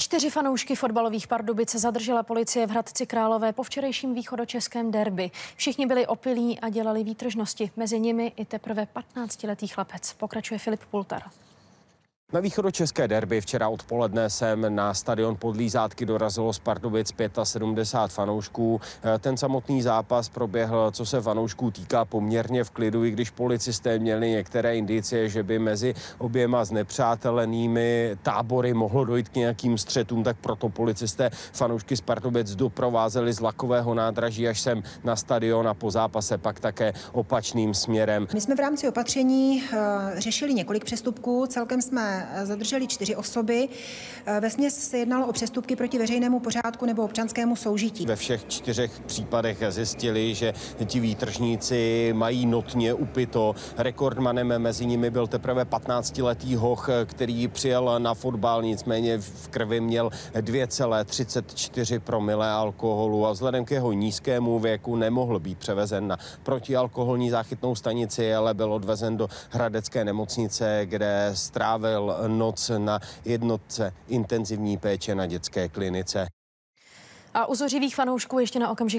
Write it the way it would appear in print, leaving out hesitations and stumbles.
4 fanoušky fotbalových Pardubic zadržela policie v Hradci Králové po včerejším východočeském derby. Všichni byli opilí a dělali výtržnosti. Mezi nimi i teprve 15letý chlapec. Pokračuje Filip Pultar. Na východočeské derby včera odpoledne sem na stadion Podlízátky dorazilo z Pardubic 75 fanoušků. Ten samotný zápas proběhl, co se fanoušků týká, poměrně v klidu, i když policisté měli některé indicie, že by mezi oběma znepřátelenými tábory mohlo dojít k nějakým střetům, tak proto policisté fanoušky z Pardubic doprovázeli z vlakového nádraží až sem na stadion a po zápase pak také opačným směrem. My jsme v rámci opatření řešili několik přestupků, celkem jsme zadrželi 4 osoby. Vesměs se jednalo o přestupky proti veřejnému pořádku nebo občanskému soužití. Ve všech 4 případech zjistili, že ti výtržníci mají notně upito. Rekordmanem mezi nimi byl teprve 15letý hoch, který přijel na fotbal, nicméně v krvi měl 2,34 promile alkoholu a vzhledem k jeho nízkému věku nemohl být převezen na protialkoholní záchytnou stanici, ale byl odvezen do hradecké nemocnice, kde strávil noc na jednotce intenzivní péče na dětské klinice. A u zuřivých fanoušků ještě na okamžik